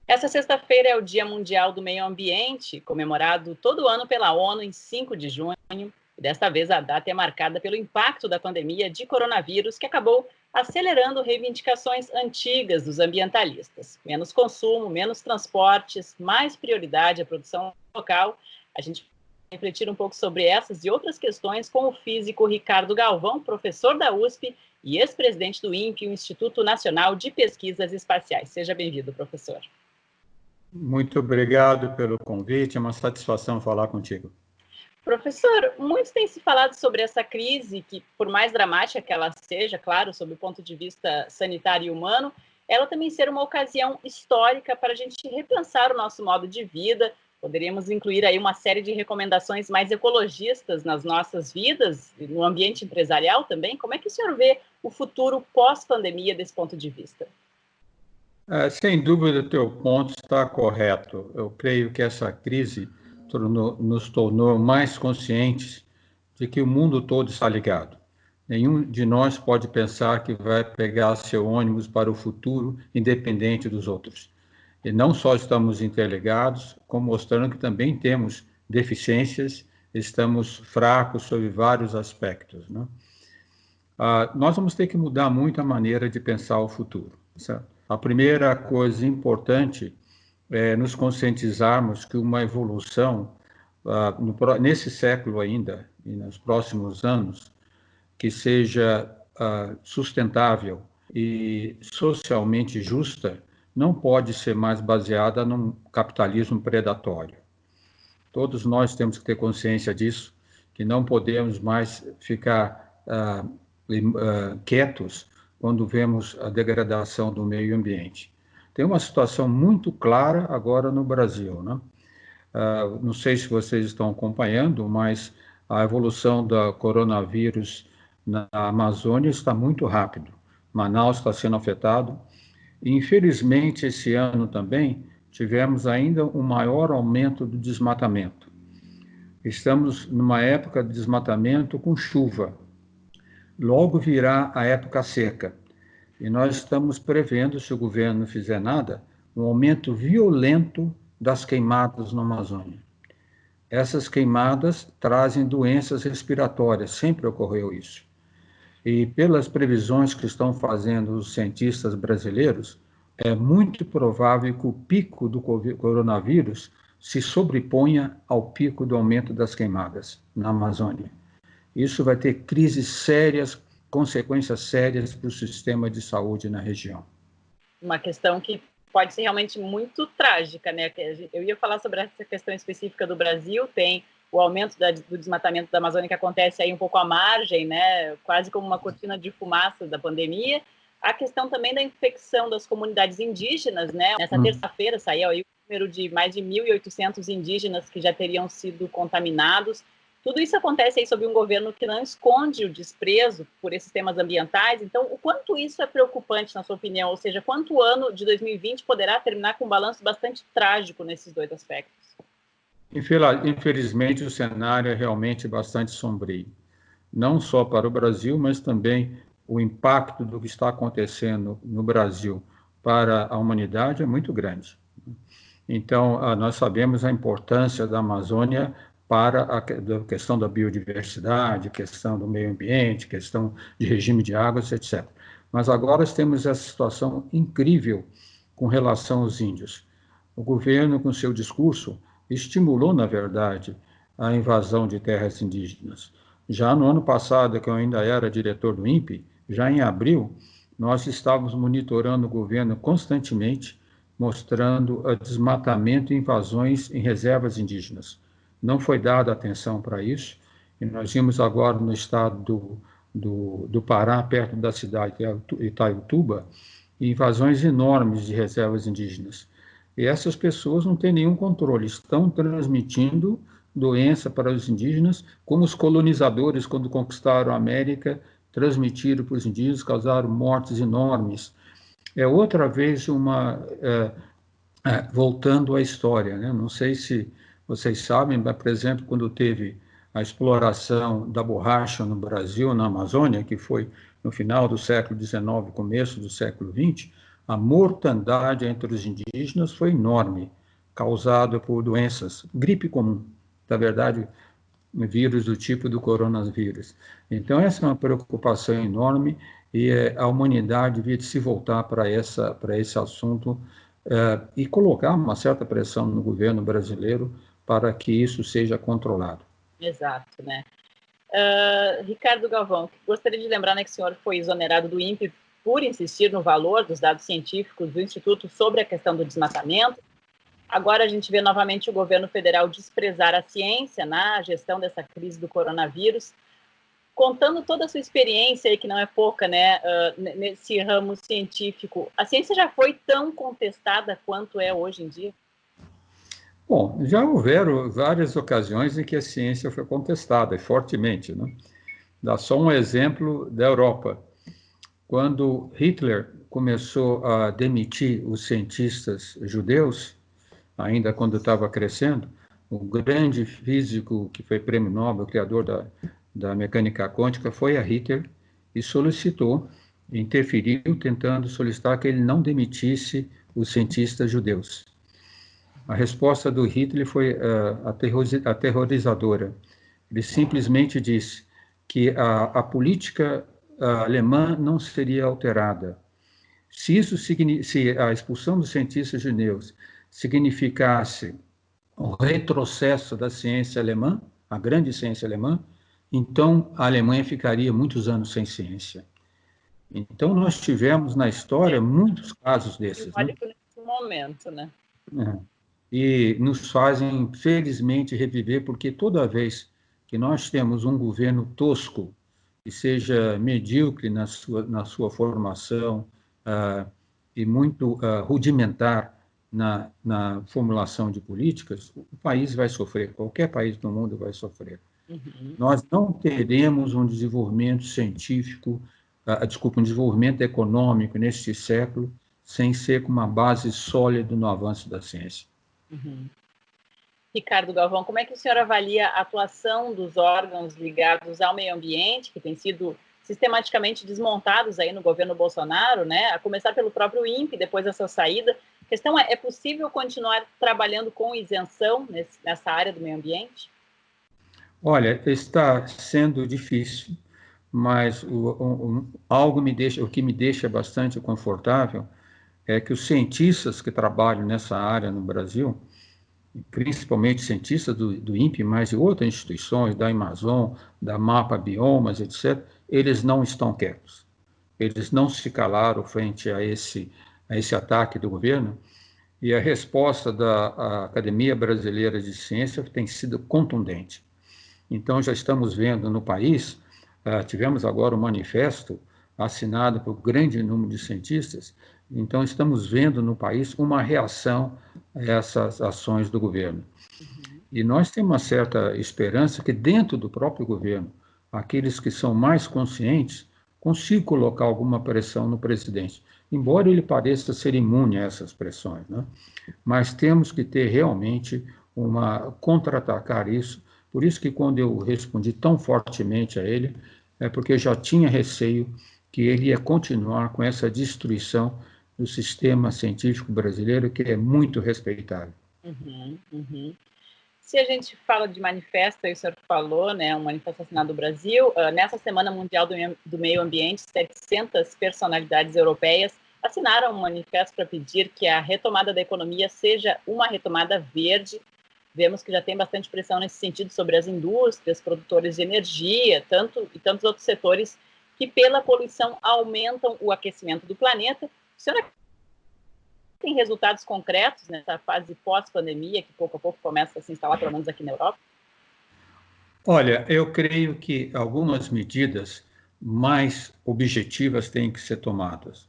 Essa sexta-feira é o Dia Mundial do Meio Ambiente, comemorado todo ano pela ONU em 5 de junho. E desta vez a data é marcada pelo impacto da pandemia de coronavírus, que acabou acelerando reivindicações antigas dos ambientalistas. Menos consumo, menos transportes, mais prioridade à produção local. A gente vai refletir um pouco sobre essas e outras questões com o físico Ricardo Galvão, professor da USP e ex-presidente do INPE, o Instituto Nacional de Pesquisas Espaciais. Seja bem-vindo, professor. Muito obrigado pelo convite, é uma satisfação falar contigo. Professor, muito tem se falado sobre essa crise, que por mais dramática que ela seja, claro, sob o ponto de vista sanitário e humano, ela também ser uma ocasião histórica para a gente repensar o nosso modo de vida. Poderíamos incluir aí uma série de recomendações mais ecologistas nas nossas vidas, no ambiente empresarial também. Como é que o senhor vê o futuro pós-pandemia desse ponto de vista? Sem dúvida, o teu ponto está correto. Eu creio que essa crise nos tornou mais conscientes de que o mundo todo está ligado. Nenhum de nós pode pensar que vai pegar seu ônibus para o futuro independente dos outros. E não só estamos interligados, como mostrando que também temos deficiências, estamos fracos sobre vários aspectos, né? Nós vamos ter que mudar muito a maneira de pensar o futuro, certo? A primeira coisa importante é nos conscientizarmos que uma evolução, nesse século ainda, e nos próximos anos, que seja sustentável e socialmente justa, não pode ser mais baseada num capitalismo predatório. Todos nós temos que ter consciência disso, que não podemos mais ficar quietos quando vemos a degradação do meio ambiente. Tem uma situação muito clara agora no Brasil, né? Não sei se vocês estão acompanhando, mas a evolução do coronavírus na Amazônia está muito rápido. Manaus está sendo afetado. E, infelizmente, esse ano também tivemos ainda um maior aumento do desmatamento. Estamos numa época de desmatamento com chuva. Logo virá a época seca. E nós estamos prevendo, se o governo não fizer nada, um aumento violento das queimadas na Amazônia. Essas queimadas trazem doenças respiratórias, sempre ocorreu isso. E pelas previsões que estão fazendo os cientistas brasileiros, é muito provável que o pico do coronavírus se sobreponha ao pico do aumento das queimadas na Amazônia. Isso vai ter crises sérias, consequências sérias para o sistema de saúde na região. Uma questão que pode ser realmente muito trágica, né? Eu ia falar sobre essa questão específica do Brasil, tem o aumento do desmatamento da Amazônia que acontece aí um pouco à margem, né? Quase como uma cortina de fumaça da pandemia. A questão também da infecção das comunidades indígenas, né? Nessa terça-feira saiu aí o número de mais de 1.800 indígenas que já teriam sido contaminados. Tudo isso acontece aí sob um governo que não esconde o desprezo por esses temas ambientais. Então, o quanto isso é preocupante, na sua opinião? Ou seja, quanto o ano de 2020 poderá terminar com um balanço bastante trágico nesses dois aspectos? Infelizmente, o cenário é realmente bastante sombrio. Não só para o Brasil, mas também o impacto do que está acontecendo no Brasil para a humanidade é muito grande. Então, nós sabemos a importância da Amazônia para a questão da biodiversidade, questão do meio ambiente, questão de regime de águas, etc. Mas agora temos essa situação incrível com relação aos índios. O governo, com seu discurso, estimulou, na verdade, a invasão de terras indígenas. Já no ano passado, que eu ainda era diretor do INPE, já em abril, nós estávamos monitorando o governo constantemente, mostrando o desmatamento e invasões em reservas indígenas. Não foi dada atenção para isso, e nós vimos agora no estado do Pará, perto da cidade de Itaituba, invasões enormes de reservas indígenas. E essas pessoas não têm nenhum controle, estão transmitindo doença para os indígenas, como os colonizadores, quando conquistaram a América, transmitiram para os indígenas, causaram mortes enormes. É outra vez voltando à história, né? Não sei se vocês sabem, mas, por exemplo, quando teve a exploração da borracha no Brasil, na Amazônia, que foi no final do século XIX, começo do século XX, a mortandade entre os indígenas foi enorme, causada por doenças, gripe comum, na verdade, vírus do tipo do coronavírus. Então, essa é uma preocupação enorme e a humanidade devia se voltar para esse assunto e colocar uma certa pressão no governo brasileiro para que isso seja controlado. Exato, né? Ricardo Galvão, gostaria de lembrar, né, que o senhor foi exonerado do INPE por insistir no valor dos dados científicos do Instituto sobre a questão do desmatamento. Agora a gente vê novamente o governo federal desprezar a ciência na gestão dessa crise do coronavírus. Contando toda a sua experiência, aí, que não é pouca, né, nesse ramo científico, a ciência já foi tão contestada quanto é hoje em dia? Bom, já houveram várias ocasiões em que a ciência foi contestada, fortemente, né? Dá só um exemplo da Europa. Quando Hitler começou a demitir os cientistas judeus, ainda quando estava crescendo, o grande físico que foi prêmio Nobel, criador da mecânica quântica, foi a Hitler e solicitou, interferiu, tentando solicitar que ele não demitisse os cientistas judeus. A resposta do Hitler foi aterrorizadora. Ele simplesmente disse que a política alemã não seria alterada. Se a expulsão dos cientistas judeus significasse o retrocesso da ciência alemã, a grande ciência alemã, então a Alemanha ficaria muitos anos sem ciência. Então nós tivemos na história muitos casos desses. Simbólico, né? Nesse momento, né? E nos fazem, felizmente, reviver, porque toda vez que nós temos um governo tosco, que seja medíocre na sua formação e muito rudimentar na formulação de políticas, o país vai sofrer, qualquer país do mundo vai sofrer. Uhum. Nós não teremos um desenvolvimento científico, um desenvolvimento econômico neste século, sem ser com uma base sólida no avanço da ciência. Uhum. Ricardo Galvão, como é que o senhor avalia a atuação dos órgãos ligados ao meio ambiente, que têm sido sistematicamente desmontados aí no governo Bolsonaro, né? A começar pelo próprio INPE, depois da sua saída. A questão é possível continuar trabalhando com isenção nessa área do meio ambiente? Olha, está sendo difícil, mas o que me deixa bastante confortável é que os cientistas que trabalham nessa área no Brasil, principalmente cientistas do INPE, mas de outras instituições, da Amazon, da Mapa Biomas, etc., eles não estão quietos. Eles não se calaram frente a esse ataque do governo, e a resposta da Academia Brasileira de Ciência tem sido contundente. Então, já estamos vendo no país, tivemos agora um manifesto assinado por um grande número de cientistas, então estamos vendo no país uma reação a essas ações do governo. Uhum. E nós temos uma certa esperança que dentro do próprio governo, aqueles que são mais conscientes consigam colocar alguma pressão no presidente, embora ele pareça ser imune a essas pressões, né? Mas temos que ter realmente contra-atacar isso. Por isso que quando eu respondi tão fortemente a ele, é porque eu já tinha receio que ele ia continuar com essa destruição do sistema científico brasileiro, que é muito respeitado. Uhum, uhum. Se a gente fala de manifesto, aí o senhor falou, né, um manifesto assinado no Brasil, nessa Semana Mundial do Meio Ambiente, 700 personalidades europeias assinaram um manifesto para pedir que a retomada da economia seja uma retomada verde. Vemos que já tem bastante pressão nesse sentido sobre as indústrias, produtores de energia, e tantos outros setores que, pela poluição, aumentam o aquecimento do planeta. O senhor tem resultados concretos nessa fase pós-pandemia, que pouco a pouco começa a se instalar, pelo menos aqui na Europa? Olha, eu creio que algumas medidas mais objetivas têm que ser tomadas.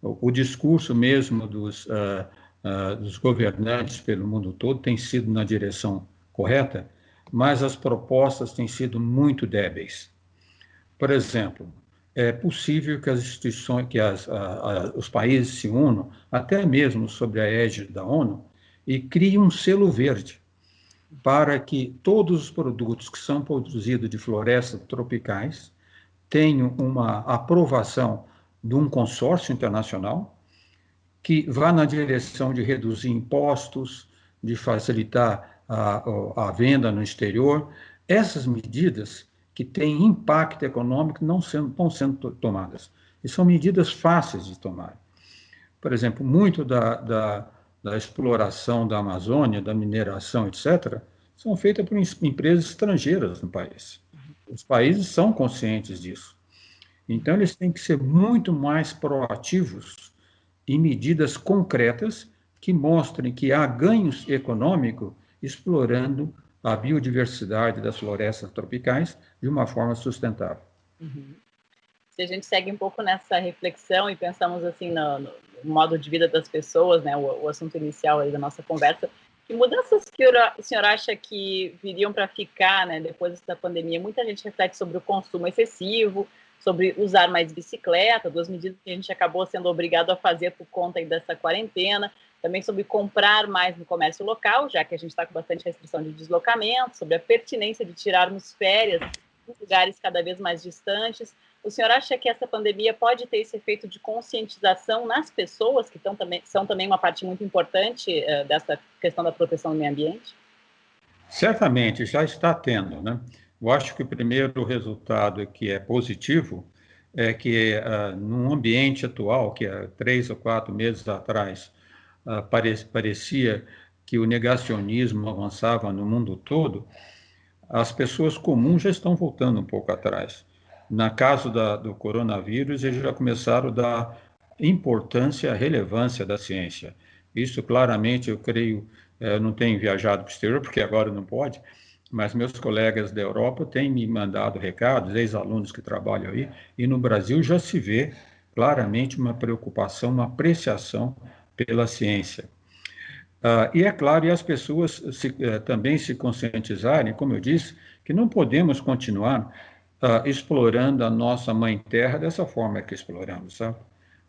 O discurso mesmo dos governantes pelo mundo todo tem sido na direção correta, mas as propostas têm sido muito débeis. Por exemplo, é possível que as instituições, os países se unam, até mesmo sob a égide da ONU, e criem um selo verde para que todos os produtos que são produzidos de florestas tropicais tenham uma aprovação de um consórcio internacional que vá na direção de reduzir impostos, de facilitar a venda no exterior. Essas medidas que têm impacto econômico não estão sendo tomadas. E são medidas fáceis de tomar. Por exemplo, muito da exploração da Amazônia, da mineração, etc., são feitas por empresas estrangeiras no país. Os países são conscientes disso. Então, eles têm que ser muito mais proativos em medidas concretas que mostrem que há ganhos econômicos explorando a biodiversidade das florestas tropicais de uma forma sustentável. Uhum. Se a gente segue um pouco nessa reflexão e pensamos assim no modo de vida das pessoas, né, o assunto inicial aí da nossa conversa, que mudanças que o senhor acha que viriam para ficar, né, depois dessa pandemia? Muita gente reflete sobre o consumo excessivo, sobre usar mais bicicleta, duas medidas que a gente acabou sendo obrigado a fazer por conta aí dessa quarentena, também sobre comprar mais no comércio local, já que a gente está com bastante restrição de deslocamento, sobre a pertinência de tirarmos férias em lugares cada vez mais distantes. O senhor acha que essa pandemia pode ter esse efeito de conscientização nas pessoas, que são também uma parte muito importante dessa questão da proteção do meio ambiente? Certamente, já está tendo, né? Eu acho que o primeiro resultado que é positivo é que, num ambiente atual, que há 3 ou 4 meses atrás parecia que o negacionismo avançava no mundo todo, as pessoas comuns já estão voltando um pouco atrás. Na caso do coronavírus, eles já começaram a dar importância, relevância da ciência. Isso, claramente, eu creio, eu não tenho viajado para o exterior, porque agora não pode, mas meus colegas da Europa têm me mandado recados, ex-alunos que trabalham aí, e no Brasil já se vê claramente uma preocupação, uma apreciação pela ciência. E é claro, e as pessoas também se conscientizarem, como eu disse, que não podemos continuar explorando a nossa mãe terra dessa forma que exploramos, sabe?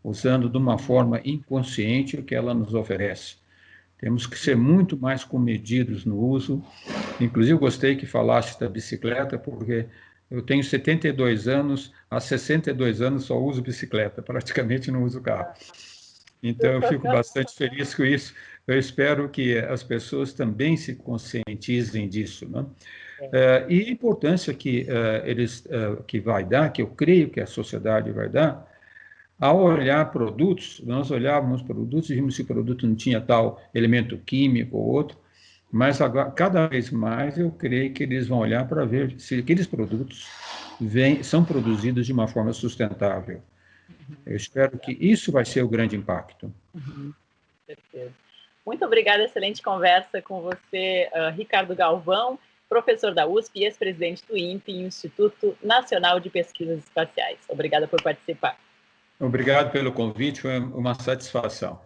Usando de uma forma inconsciente o que ela nos oferece. Temos que ser muito mais comedidos no uso. Inclusive, gostei que falasse da bicicleta, porque eu tenho 72 anos, há 62 anos só uso bicicleta, praticamente não uso carro. Então, eu fico bastante feliz com isso. Eu espero que as pessoas também se conscientizem disso, né? E a importância que que vai dar, que eu creio que a sociedade vai dar, ao olhar produtos, nós olhávamos produtos e vimos se o produto não tinha tal elemento químico ou outro, mas agora, cada vez mais eu creio que eles vão olhar para ver se aqueles produtos são produzidos de uma forma sustentável. Eu espero que isso vai ser o grande impacto. Certeza. Muito obrigada, excelente conversa com você, Ricardo Galvão, professor da USP e ex-presidente do INPE, Instituto Nacional de Pesquisas Espaciais. Obrigada por participar. Obrigado pelo convite, foi uma satisfação.